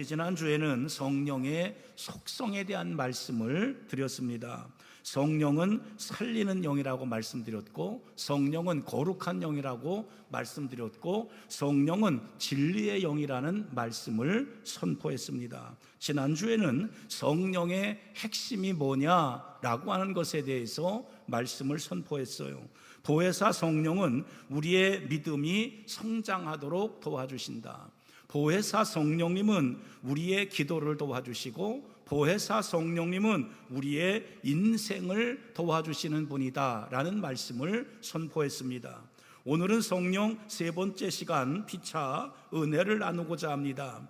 지난주에는 성령의 속성에 대한 말씀을 드렸습니다. 성령은 살리는 영이라고 말씀드렸고, 성령은 거룩한 영이라고 말씀드렸고, 성령은 진리의 영이라는 말씀을 선포했습니다. 지난주에는 성령의 핵심이 뭐냐라고 하는 것에 대해서 말씀을 선포했어요. 보혜사 성령은 우리의 믿음이 성장하도록 도와주신다. 보혜사 성령님은 우리의 기도를 도와주시고, 보혜사 성령님은 우리의 인생을 도와주시는 분이다 라는 말씀을 선포했습니다. 오늘은 성령 세 번째 시간 피차 은혜를 나누고자 합니다.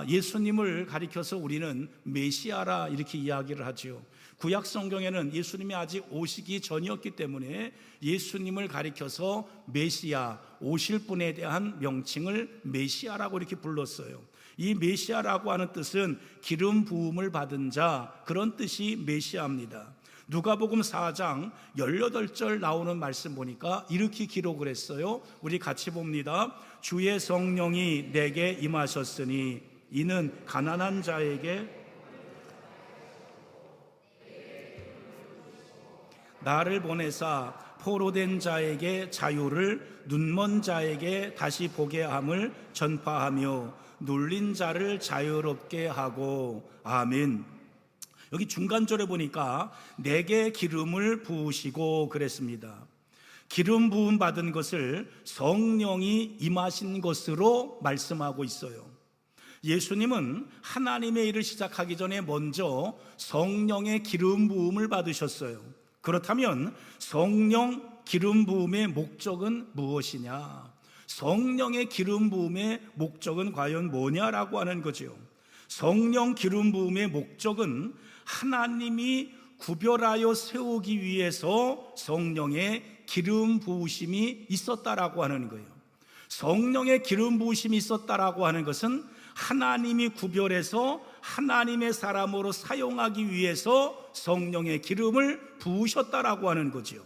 예수님을 가리켜서 우리는 메시아라 이렇게 이야기를 하죠. 구약 성경에는 예수님이 아직 오시기 전이었기 때문에 예수님을 가리켜서 메시아, 오실 분에 대한 명칭을 메시아라고 이렇게 불렀어요. 이 메시아라고 하는 뜻은 기름 부음을 받은 자, 그런 뜻이 메시아입니다. 누가복음 4장 18절 나오는 말씀 보니까 이렇게 기록을 했어요. 우리 같이 봅니다. 주의 성령이 내게 임하셨으니 이는 가난한 자에게 나를 보내사 포로된 자에게 자유를, 눈먼 자에게 다시 보게 함을 전파하며 눌린 자를 자유롭게 하고. 아멘. 여기 중간절에 보니까 내게 기름을 부으시고 그랬습니다. 기름 부음 받은 것을 성령이 임하신 것으로 말씀하고 있어요. 예수님은 하나님의 일을 시작하기 전에 먼저 성령의 기름 부음을 받으셨어요. 그렇다면 성령 기름 부음의 목적은 무엇이냐? 성령의 기름 부음의 목적은 과연 뭐냐라고 하는 거죠. 성령 기름 부음의 목적은 하나님이 구별하여 세우기 위해서 성령의 기름 부으심이 있었다라고 하는 거예요. 성령의 기름 부으심이 있었다라고 하는 것은 하나님이 구별해서 하나님의 사람으로 사용하기 위해서 성령의 기름을 부으셨다라고 하는 거죠.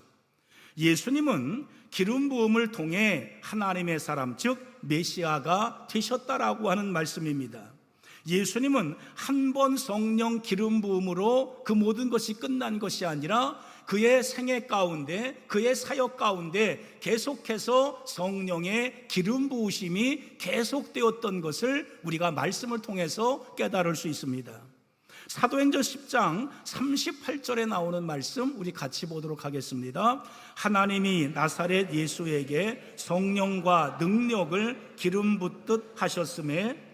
예수님은 기름 부음을 통해 하나님의 사람, 즉 메시아가 되셨다라고 하는 말씀입니다. 예수님은 한 번 성령 기름 부음으로 그 모든 것이 끝난 것이 아니라 그의 생애 가운데, 그의 사역 가운데 계속해서 성령의 기름 부으심이 계속되었던 것을 우리가 말씀을 통해서 깨달을 수 있습니다. 사도행전 10장 38절에 나오는 말씀 우리 같이 보도록 하겠습니다. 하나님이 나사렛 예수에게 성령과 능력을 기름 붓듯 하셨음에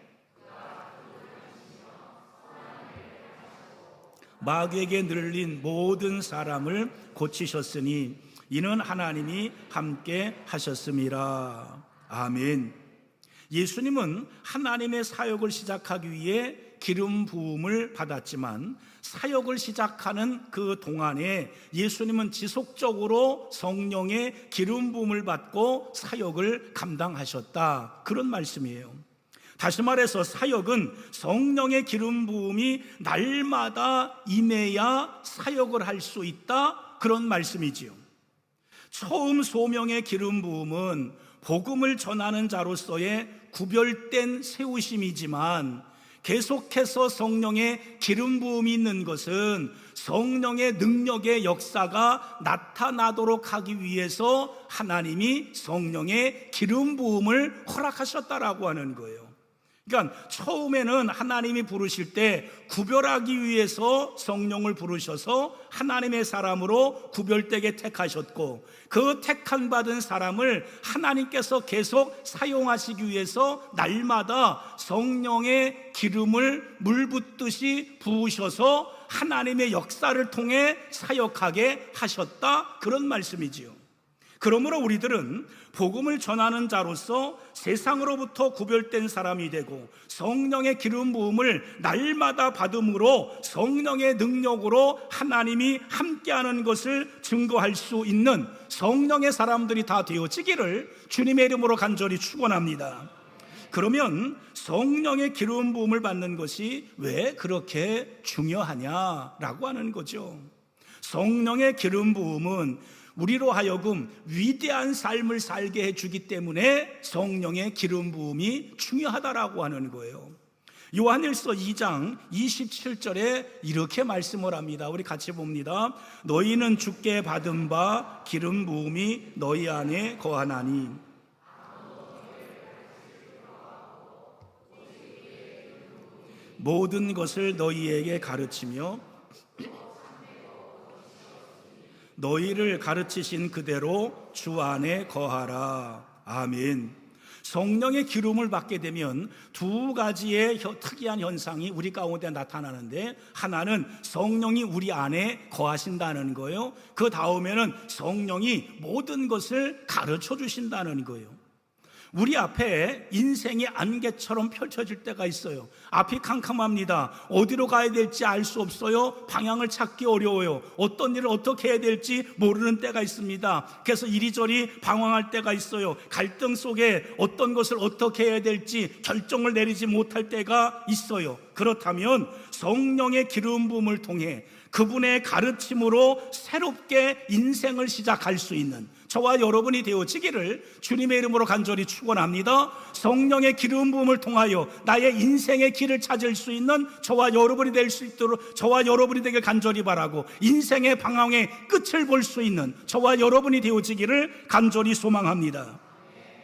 마귀에게 늘린 모든 사람을 고치셨으니 이는 하나님이 함께 하셨음이라. 아멘. 예수님은 하나님의 사역을 시작하기 위해 기름 부음을 받았지만 사역을 시작하는 그 동안에 예수님은 지속적으로 성령의 기름 부음을 받고 사역을 감당하셨다, 그런 말씀이에요. 다시 말해서 사역은 성령의 기름 부음이 날마다 임해야 사역을 할 수 있다, 그런 말씀이지요. 처음 소명의 기름 부음은 복음을 전하는 자로서의 구별된 세우심이지만 계속해서 성령의 기름 부음이 있는 것은 성령의 능력의 역사가 나타나도록 하기 위해서 하나님이 성령의 기름 부음을 허락하셨다라고 하는 거예요. 그러니까 처음에는 하나님이 부르실 때 구별하기 위해서 성령을 부르셔서 하나님의 사람으로 구별되게 택하셨고, 그 택한 받은 사람을 하나님께서 계속 사용하시기 위해서 날마다 성령의 기름을 물 붓듯이 부으셔서 하나님의 역사를 통해 사역하게 하셨다, 그런 말씀이지요. 그러므로 우리들은 복음을 전하는 자로서 세상으로부터 구별된 사람이 되고 성령의 기름 부음을 날마다 받음으로 성령의 능력으로 하나님이 함께하는 것을 증거할 수 있는 성령의 사람들이 다 되어지기를 주님의 이름으로 간절히 축원합니다. 그러면 성령의 기름 부음을 받는 것이 왜 그렇게 중요하냐라고 하는 거죠. 성령의 기름 부음은 우리로 하여금 위대한 삶을 살게 해주기 때문에 성령의 기름 부음이 중요하다라고 하는 거예요. 요한일서 2장 27절에 이렇게 말씀을 합니다. 우리 같이 봅니다. 너희는 주께 받은 바 기름 부음이 너희 안에 거하나니 모든 것을 너희에게 가르치며 너희를 가르치신 그대로 주 안에 거하라. 아멘. 성령의 기름을 받게 되면 두 가지의 특이한 현상이 우리 가운데 나타나는데, 하나는 성령이 우리 안에 거하신다는 거예요. 그 다음에는 성령이 모든 것을 가르쳐 주신다는 거예요. 우리 앞에 인생의 안개처럼 펼쳐질 때가 있어요. 앞이 캄캄합니다. 어디로 가야 될지 알 수 없어요. 방향을 찾기 어려워요. 어떤 일을 어떻게 해야 될지 모르는 때가 있습니다. 그래서 이리저리 방황할 때가 있어요. 갈등 속에 어떤 것을 어떻게 해야 될지 결정을 내리지 못할 때가 있어요. 그렇다면 성령의 기름 부음을 통해 그분의 가르침으로 새롭게 인생을 시작할 수 있는 저와 여러분이 되어지기를 주님의 이름으로 간절히 축원합니다. 성령의 기름 부음을 통하여 나의 인생의 길을 찾을 수 있는 저와 여러분이 될 수 있도록 저와 여러분이 되길 간절히 바라고, 인생의 방황의 끝을 볼 수 있는 저와 여러분이 되어지기를 간절히 소망합니다.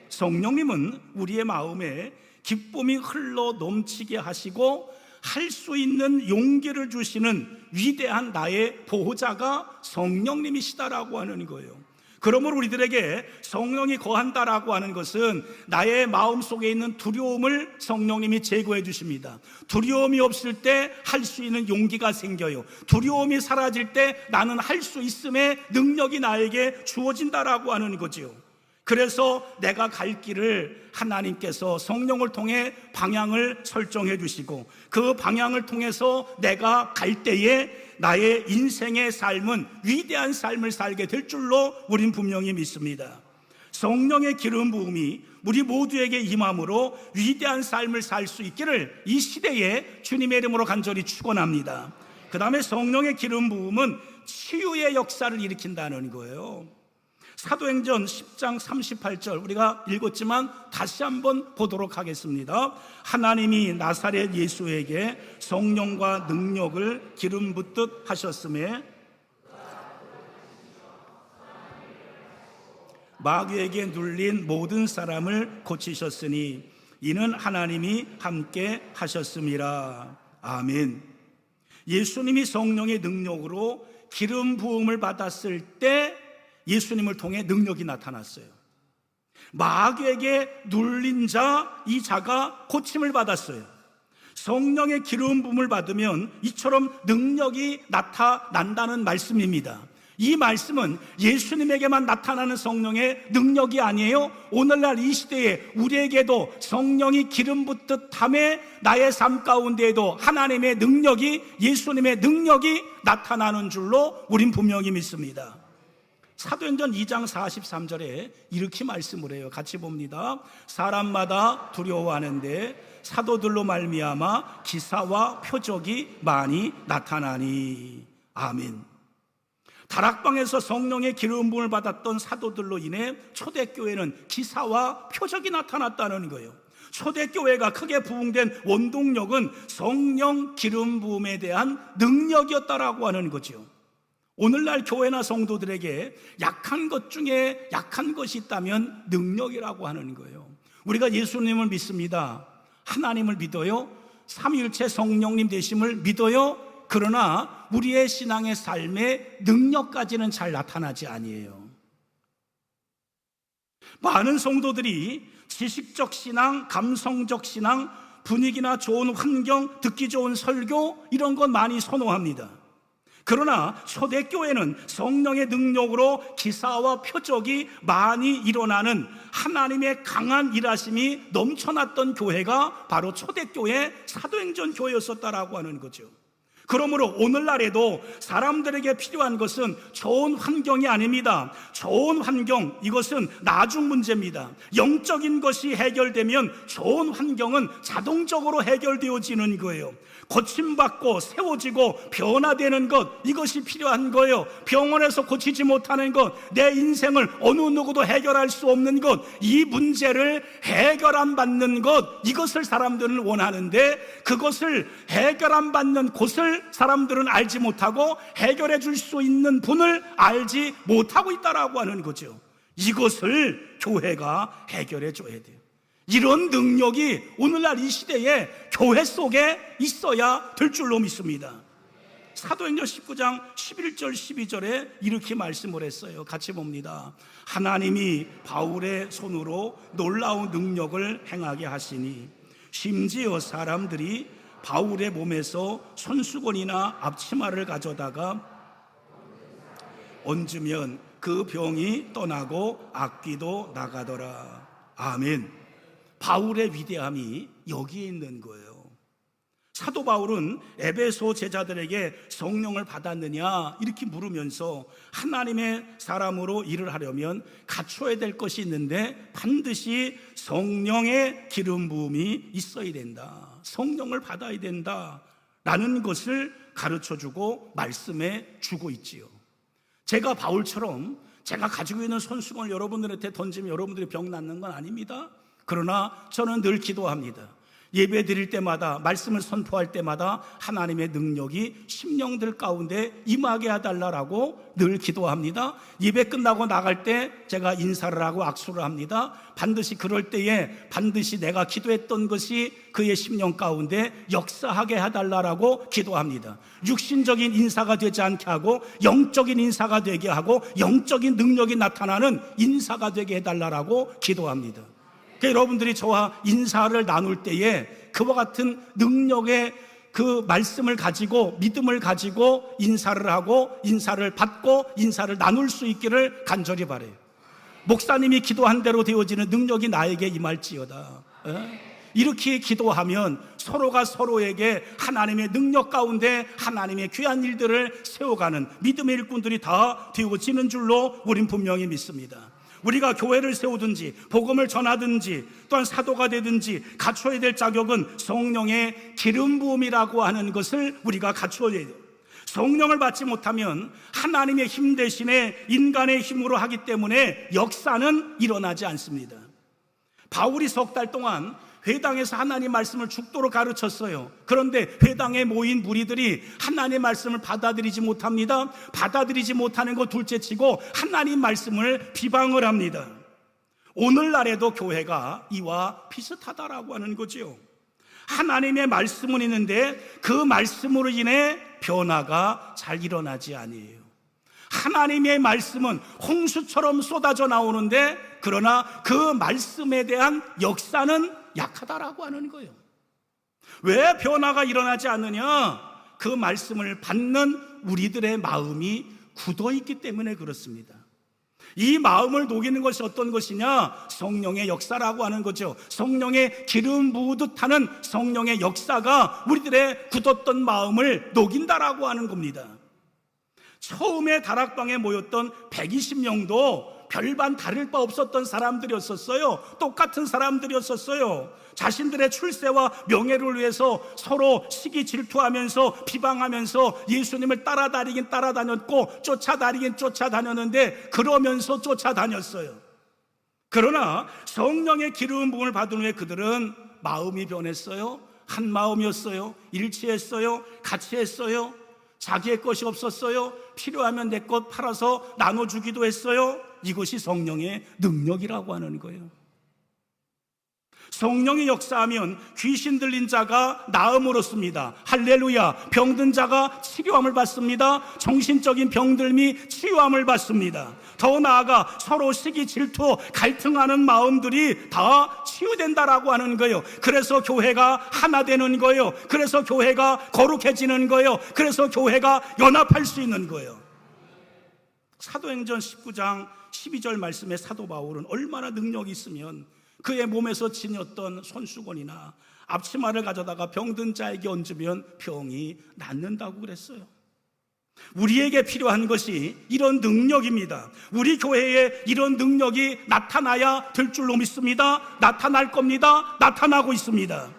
성령님은 우리의 마음에 기쁨이 흘러 넘치게 하시고 할 수 있는 용기를 주시는 위대한 나의 보호자가 성령님이시다라고 하는 거예요. 그러므로 우리들에게 성령이 거한다라고 하는 것은 나의 마음속에 있는 두려움을 성령님이 제거해 주십니다. 두려움이 없을 때 할 수 있는 용기가 생겨요. 두려움이 사라질 때 나는 할 수 있음의 능력이 나에게 주어진다라고 하는 거지요. 그래서 내가 갈 길을 하나님께서 성령을 통해 방향을 설정해 주시고, 그 방향을 통해서 내가 갈 때에 나의 인생의 삶은 위대한 삶을 살게 될 줄로 우린 분명히 믿습니다. 성령의 기름 부음이 우리 모두에게 임함으로 위대한 삶을 살 수 있기를 이 시대에 주님의 이름으로 간절히 축원합니다. 그 다음에 성령의 기름 부음은 치유의 역사를 일으킨다는 거예요. 사도행전 10장 38절 우리가 읽었지만 다시 한번 보도록 하겠습니다. 하나님이 나사렛 예수에게 성령과 능력을 기름 붓듯 하셨음에 마귀에게 눌린 모든 사람을 고치셨으니 이는 하나님이 함께 하셨음이라. 아멘. 예수님이 성령의 능력으로 기름 부음을 받았을 때 예수님을 통해 능력이 나타났어요. 마귀에게 눌린 자, 이 자가 고침을 받았어요. 성령의 기름 부음을 받으면 이처럼 능력이 나타난다는 말씀입니다. 이 말씀은 예수님에게만 나타나는 성령의 능력이 아니에요. 오늘날 이 시대에 우리에게도 성령이 기름 붓듯 함에 나의 삶 가운데에도 하나님의 능력이, 예수님의 능력이 나타나는 줄로 우린 분명히 믿습니다. 사도행전 2장 43절에 이렇게 말씀을 해요. 같이 봅니다. 사람마다 두려워하는데 사도들로 말미암아 기사와 표적이 많이 나타나니. 아멘. 다락방에서 성령의 기름 부음을 받았던 사도들로 인해 초대교회는 기사와 표적이 나타났다는 거예요. 초대교회가 크게 부흥된 원동력은 성령 기름 부음에 대한 능력이었다라고 하는 거죠. 오늘날 교회나 성도들에게 약한 것 중에 약한 것이 있다면 능력이라고 하는 거예요. 우리가 예수님을 믿습니다. 하나님을 믿어요. 삼위일체 성령님 되심을 믿어요. 그러나 우리의 신앙의 삶에 능력까지는 잘 나타나지 아니에요. 많은 성도들이 지식적 신앙, 감성적 신앙, 분위기나 좋은 환경, 듣기 좋은 설교 이런 건 많이 선호합니다. 그러나 초대교회는 성령의 능력으로 기사와 표적이 많이 일어나는 하나님의 강한 일하심이 넘쳐났던 교회가 바로 초대교회 사도행전 교회였었다라고 하는 거죠. 그러므로 오늘날에도 사람들에게 필요한 것은 좋은 환경이 아닙니다. 좋은 환경, 이것은 나중 문제입니다. 영적인 것이 해결되면 좋은 환경은 자동적으로 해결되어지는 거예요. 고침받고 세워지고 변화되는 것, 이것이 필요한 거예요. 병원에서 고치지 못하는 것, 내 인생을 어느 누구도 해결할 수 없는 것, 이 문제를 해결 안 받는 것, 이것을 사람들은 원하는데 그것을 해결 안 받는 곳을 사람들은 알지 못하고 해결해 줄 수 있는 분을 알지 못하고 있다라고 하는 거죠. 이것을 교회가 해결해 줘야 돼요. 이런 능력이 오늘날 이 시대에 교회 속에 있어야 될 줄로 믿습니다. 사도행전 19장 11절 12절에 이렇게 말씀을 했어요. 같이 봅니다. 하나님이 바울의 손으로 놀라운 능력을 행하게 하시니 심지어 사람들이 바울의 몸에서 손수건이나 앞치마를 가져다가 얹으면 그 병이 떠나고 악귀도 나가더라. 아멘. 바울의 위대함이 여기에 있는 거예요. 사도 바울은 에베소 제자들에게 성령을 받았느냐 이렇게 물으면서 하나님의 사람으로 일을 하려면 갖춰야 될 것이 있는데 반드시 성령의 기름 부음이 있어야 된다. 성령을 받아야 된다 라는 것을 가르쳐주고 말씀해 주고 있지요. 제가 바울처럼 제가 가지고 있는 손수건을 여러분들한테 던지면 여러분들이 병 낫는 건 아닙니다. 그러나 저는 늘 기도합니다. 예배 드릴 때마다, 말씀을 선포할 때마다 하나님의 능력이 심령들 가운데 임하게 해달라고 늘 기도합니다. 예배 끝나고 나갈 때 제가 인사를 하고 악수를 합니다. 반드시 그럴 때에 반드시 내가 기도했던 것이 그의 심령 가운데 역사하게 해달라고 기도합니다. 육신적인 인사가 되지 않게 하고 영적인 인사가 되게 하고 영적인 능력이 나타나는 인사가 되게 해달라고 기도합니다. 여러분들이 저와 인사를 나눌 때에 그와 같은 능력의 그 말씀을 가지고 믿음을 가지고 인사를 하고 인사를 받고 인사를 나눌 수 있기를 간절히 바라요. 목사님이 기도한 대로 되어지는 능력이 나에게 임할지어다. 이렇게 기도하면 서로가 서로에게 하나님의 능력 가운데 하나님의 귀한 일들을 세워가는 믿음의 일꾼들이 다 되어지는 줄로 우린 분명히 믿습니다. 우리가 교회를 세우든지 복음을 전하든지 또한 사도가 되든지 갖춰야 될 자격은 성령의 기름 부음이라고 하는 것을 우리가 갖춰야 돼요. 성령을 받지 못하면 하나님의 힘 대신에 인간의 힘으로 하기 때문에 역사는 일어나지 않습니다. 바울이 3달 동안 회당에서 하나님 말씀을 죽도록 가르쳤어요. 그런데 회당에 모인 무리들이 하나님의 말씀을 받아들이지 못합니다. 받아들이지 못하는 것 둘째치고 하나님 말씀을 비방을 합니다. 오늘날에도 교회가 이와 비슷하다라고 하는 거죠. 하나님의 말씀은 있는데 그 말씀으로 인해 변화가 잘 일어나지 아니에요. 하나님의 말씀은 홍수처럼 쏟아져 나오는데 그러나 그 말씀에 대한 역사는 약하다라고 하는 거예요. 왜 변화가 일어나지 않느냐? 그 말씀을 받는 우리들의 마음이 굳어있기 때문에 그렇습니다. 이 마음을 녹이는 것이 어떤 것이냐? 성령의 역사라고 하는 거죠. 성령의 기름 부으듯 하는 성령의 역사가 우리들의 굳었던 마음을 녹인다라고 하는 겁니다. 처음에 다락방에 모였던 120명도 별반 다를 바 없었던 사람들이었었어요. 똑같은 사람들이었었어요. 자신들의 출세와 명예를 위해서 서로 시기 질투하면서 비방하면서 예수님을 따라다니긴 따라다녔고 쫓아다니긴 쫓아다녔는데 그러면서 쫓아다녔어요. 그러나 성령의 기름 부음을 받은 후에 그들은 마음이 변했어요. 한 마음이었어요. 일치했어요. 같이 했어요. 자기의 것이 없었어요. 필요하면 내 것 팔아서 나눠주기도 했어요. 이것이 성령의 능력이라고 하는 거예요. 성령이 역사하면 귀신 들린 자가 나음을 얻습니다. 할렐루야. 병든 자가 치료함을 받습니다. 정신적인 병들미 치유함을 받습니다. 더 나아가 서로 시기 질투 갈등하는 마음들이 다 치유된다라고 하는 거예요. 그래서 교회가 하나 되는 거예요. 그래서 교회가 거룩해지는 거예요. 그래서 교회가 연합할 수 있는 거예요. 사도행전 19장 12절 말씀에 사도 바울은 얼마나 능력이 있으면 그의 몸에서 지녔던 손수건이나 앞치마를 가져다가 병든 자에게 얹으면 병이 낫는다고 그랬어요. 우리에게 필요한 것이 이런 능력입니다. 우리 교회에 이런 능력이 나타나야 될 줄로 믿습니다. 나타날 겁니다. 나타나고 있습니다.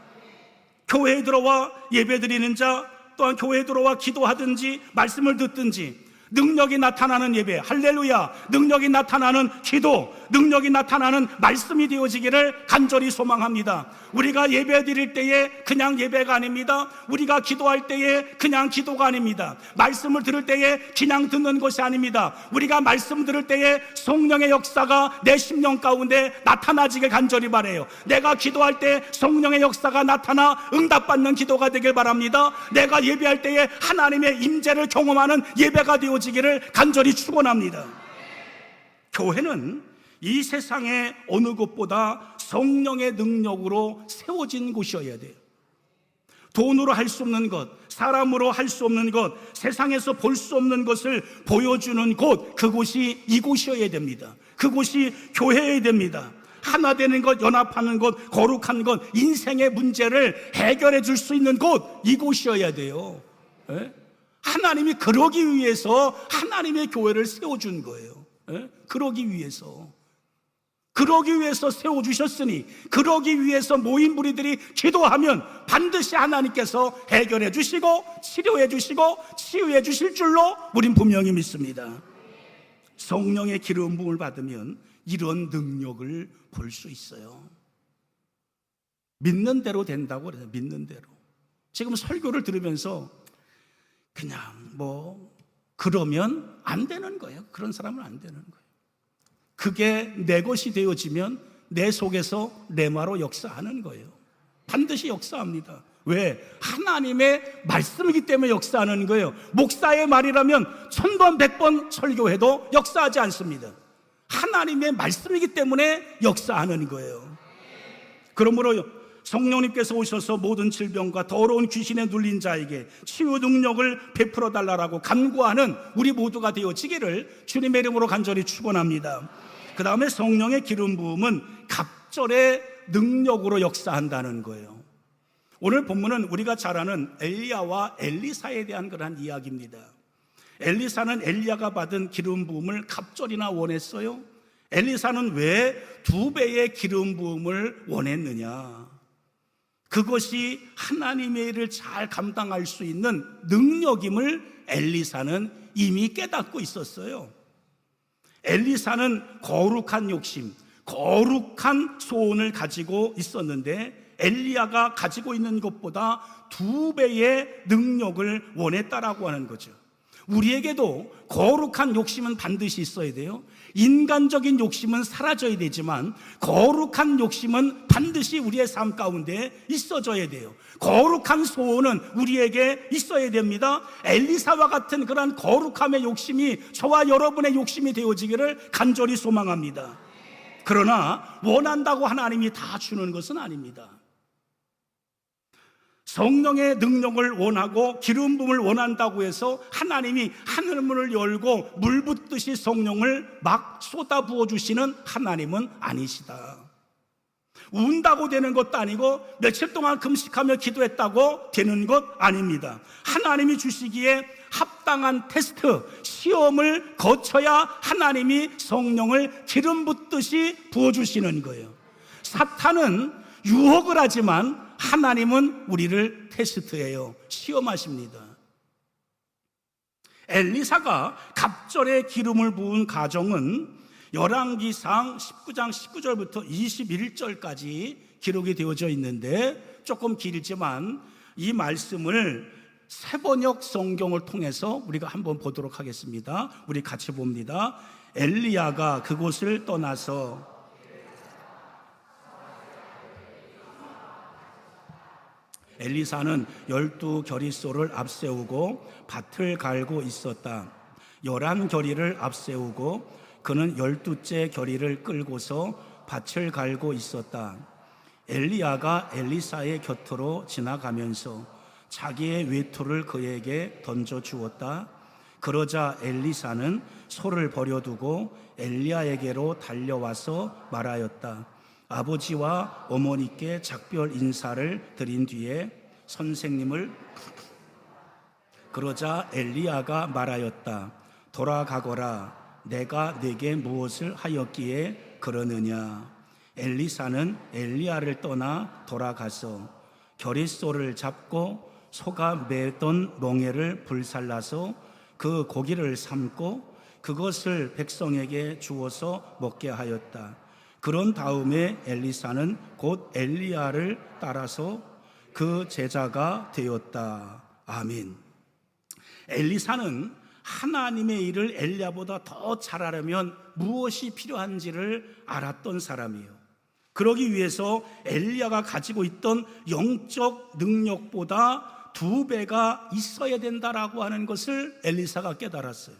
교회에 들어와 예배드리는 자, 또한 교회에 들어와 기도하든지 말씀을 듣든지 능력이 나타나는 예배, 할렐루야, 능력이 나타나는 기도, 능력이 나타나는 말씀이 되어지기를 간절히 소망합니다. 우리가 예배 드릴 때에 그냥 예배가 아닙니다. 우리가 기도할 때에 그냥 기도가 아닙니다. 말씀을 들을 때에 그냥 듣는 것이 아닙니다. 우리가 말씀 들을 때에 성령의 역사가 내 심령 가운데 나타나지길 간절히 바라요. 내가 기도할 때 성령의 역사가 나타나 응답받는 기도가 되길 바랍니다. 내가 예배할 때에 하나님의 임재를 경험하는 예배가 되어지기를 간절히 축원합니다. 교회는 이 세상의 어느 곳보다 성령의 능력으로 세워진 곳이어야 돼요. 돈으로 할 수 없는 것, 사람으로 할 수 없는 것, 세상에서 볼 수 없는 것을 보여주는 곳, 그곳이 이곳이어야 됩니다. 그곳이 교회여야 됩니다. 하나 되는 것, 연합하는 것, 거룩한 것, 인생의 문제를 해결해 줄 수 있는 곳, 이곳이어야 돼요. 예? 하나님이 그러기 위해서 하나님의 교회를 세워준 거예요. 예? 그러기 위해서 세워주셨으니, 그러기 위해서 모인 무리들이 기도하면 반드시 하나님께서 해결해 주시고 치료해 주시고 치유해 주실 줄로 우린 분명히 믿습니다. 성령의 기름 부음을 받으면 이런 능력을 볼 수 있어요. 믿는 대로 된다고 그래요. 믿는 대로. 지금 설교를 들으면서 그냥 그러면 안 되는 거예요. 그런 사람은 안 되는 거예요. 그게 내 것이 되어지면 내 속에서 레마로 역사하는 거예요. 반드시 역사합니다. 왜? 하나님의 말씀이기 때문에 역사하는 거예요. 목사의 말이라면 1000번 100번 설교해도 역사하지 않습니다. 하나님의 말씀이기 때문에 역사하는 거예요. 그러므로 성령님께서 오셔서 모든 질병과 더러운 귀신에 눌린 자에게 치유 능력을 베풀어 달라고 간구하는 우리 모두가 되어지기를 주님의 이름으로 간절히 축원합니다. 그 다음에 성령의 기름 부음은 갑절의 능력으로 역사한다는 거예요. 오늘 본문은 우리가 잘 아는 엘리야와 엘리사에 대한 그러한 이야기입니다. 엘리사는 엘리야가 받은 기름 부음을 갑절이나 원했어요. 엘리사는 왜 2배의 기름 부음을 원했느냐? 그것이 하나님의 일을 잘 감당할 수 있는 능력임을 엘리사는 이미 깨닫고 있었어요. 엘리사는 거룩한 욕심, 거룩한 소원을 가지고 있었는데 엘리야가 가지고 있는 것보다 2배의 능력을 원했다라고 하는 거죠. 우리에게도 거룩한 욕심은 반드시 있어야 돼요. 인간적인 욕심은 사라져야 되지만 거룩한 욕심은 반드시 우리의 삶 가운데 있어져야 돼요. 거룩한 소원은 우리에게 있어야 됩니다. 엘리사와 같은 그런 거룩함의 욕심이 저와 여러분의 욕심이 되어지기를 간절히 소망합니다. 그러나 원한다고 하나님이 다 주는 것은 아닙니다. 성령의 능력을 원하고 기름 부음을 원한다고 해서 하나님이 하늘문을 열고 물 붓듯이 성령을 막 쏟아 부어 주시는 하나님은 아니시다. 운다고 되는 것도 아니고 며칠 동안 금식하며 기도했다고 되는 것 아닙니다. 하나님이 주시기에 합당한 테스트, 시험을 거쳐야 하나님이 성령을 기름 붓듯이 부어주시는 거예요. 사탄은 유혹을 하지만 하나님은 우리를 테스트해요. 시험하십니다. 엘리사가 갑절에 기름을 부은 가정은 열왕기상 19장 19절부터 21절까지 기록이 되어져 있는데 조금 길지만 이 말씀을 새번역 성경을 통해서 우리가 한번 보도록 하겠습니다. 우리 같이 봅니다. 엘리야가 그곳을 떠나서 엘리사는 12겨리소를 앞세우고 밭을 갈고 있었다. 11겨리를 앞세우고 그는 12째 겨리를 끌고서 밭을 갈고 있었다. 엘리야가 엘리사의 곁으로 지나가면서 자기의 외투를 그에게 던져주었다. 그러자 엘리사는 소를 버려두고 엘리야에게로 달려와서 말하였다. 아버지와 어머니께 작별 인사를 드린 뒤에 선생님을 그러자 엘리야가 말하였다. 돌아가거라. 내가 네게 무엇을 하였기에 그러느냐. 엘리사는 엘리야를 떠나 돌아가서 겨릿소를 잡고 소가 매던 멍에를 불살라서 그 고기를 삶고 그것을 백성에게 주어서 먹게 하였다. 그런 다음에 엘리사는 곧 엘리야를 따라서 그 제자가 되었다. 아멘. 엘리사는 하나님의 일을 엘리야보다 더 잘하려면 무엇이 필요한지를 알았던 사람이에요. 그러기 위해서 엘리야가 가지고 있던 영적 능력보다 2배가 있어야 된다라고 하는 것을 엘리사가 깨달았어요.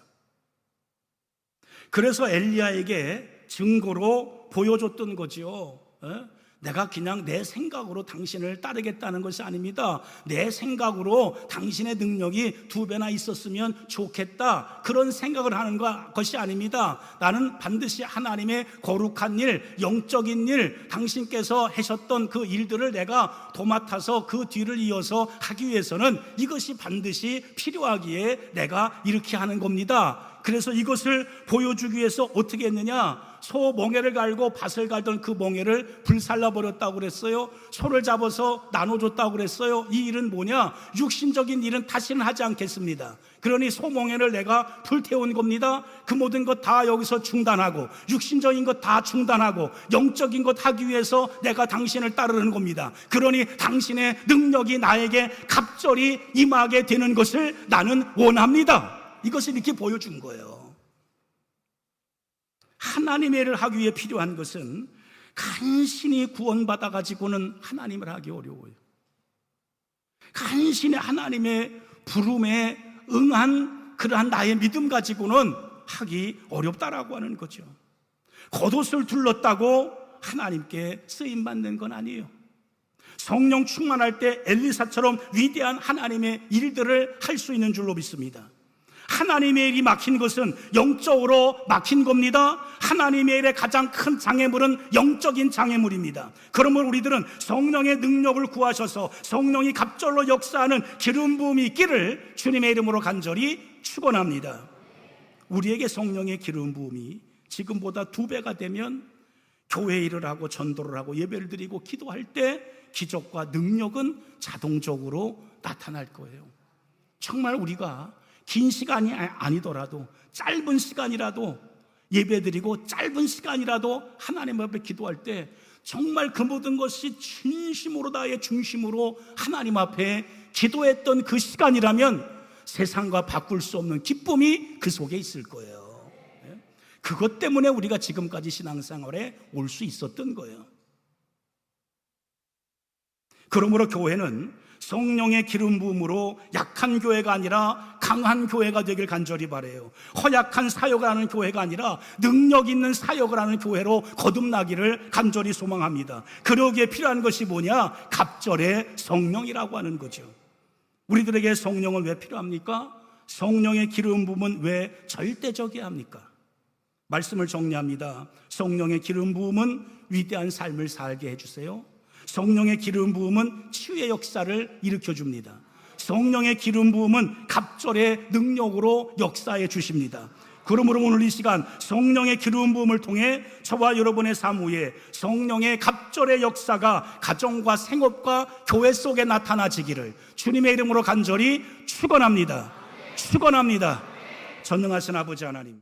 그래서 엘리야에게 증거로 보여줬던 거지요. 내가 그냥 내 생각으로 당신을 따르겠다는 것이 아닙니다. 내 생각으로 당신의 능력이 2배나 있었으면 좋겠다, 그런 생각을 하는 것이 아닙니다. 나는 반드시 하나님의 거룩한 일, 영적인 일, 당신께서 하셨던 그 일들을 내가 도맡아서 그 뒤를 이어서 하기 위해서는 이것이 반드시 필요하기에 내가 이렇게 하는 겁니다. 그래서 이것을 보여주기 위해서 어떻게 했느냐? 소 멍에를 갈고 밭을 갈던 그 멍에를 불살라 버렸다고 그랬어요. 소를 잡아서 나눠줬다고 그랬어요. 이 일은 뭐냐? 육신적인 일은 다시는 하지 않겠습니다. 그러니 소 멍에를 내가 불태운 겁니다. 그 모든 것 다 여기서 중단하고, 육신적인 것 다 중단하고, 영적인 것 하기 위해서 내가 당신을 따르는 겁니다. 그러니 당신의 능력이 나에게 갑절이 임하게 되는 것을 나는 원합니다. 이것을 이렇게 보여준 거예요. 하나님의 일을 하기 위해 필요한 것은 간신히 구원받아 가지고는 하나님을 하기 어려워요. 간신히 하나님의 부름에 응한 그러한 나의 믿음 가지고는 하기 어렵다라고 하는 거죠. 겉옷을 둘렀다고 하나님께 쓰임받는 건 아니에요. 성령 충만할 때 엘리사처럼 위대한 하나님의 일들을 할 수 있는 줄로 믿습니다. 하나님의 일이 막힌 것은 영적으로 막힌 겁니다. 하나님의 일의 가장 큰 장애물은 영적인 장애물입니다. 그러므로 우리들은 성령의 능력을 구하셔서 성령이 갑절로 역사하는 기름 부음이 있기를 주님의 이름으로 간절히 축원합니다. 우리에게 성령의 기름 부음이 지금보다 2배가 되면 교회 일을 하고 전도를 하고 예배를 드리고 기도할 때 기적과 능력은 자동적으로 나타날 거예요. 정말 우리가 긴 시간이 아니더라도 짧은 시간이라도 예배드리고 짧은 시간이라도 하나님 앞에 기도할 때 정말 그 모든 것이 진심으로 다의 중심으로 하나님 앞에 기도했던 그 시간이라면 세상과 바꿀 수 없는 기쁨이 그 속에 있을 거예요. 그것 때문에 우리가 지금까지 신앙생활에 올 수 있었던 거예요. 그러므로 교회는 성령의 기름 부음으로 약한 교회가 아니라 강한 교회가 되길 간절히 바라요. 허약한 사역을 하는 교회가 아니라 능력 있는 사역을 하는 교회로 거듭나기를 간절히 소망합니다. 그러기에 필요한 것이 뭐냐? 갑절의 성령이라고 하는 거죠. 우리들에게 성령은 왜 필요합니까? 성령의 기름 부음은 왜 절대적이어야 합니까? 말씀을 정리합니다. 성령의 기름 부음은 위대한 삶을 살게 해주세요. 성령의 기름 부음은 치유의 역사를 일으켜줍니다. 성령의 기름 부음은 갑절의 능력으로 역사해 주십니다. 그러므로 오늘 이 시간 성령의 기름 부음을 통해 저와 여러분의 삶 위에 성령의 갑절의 역사가 가정과 생업과 교회 속에 나타나지기를 주님의 이름으로 간절히 축원합니다. 축원합니다. 전능하신 아버지 하나님,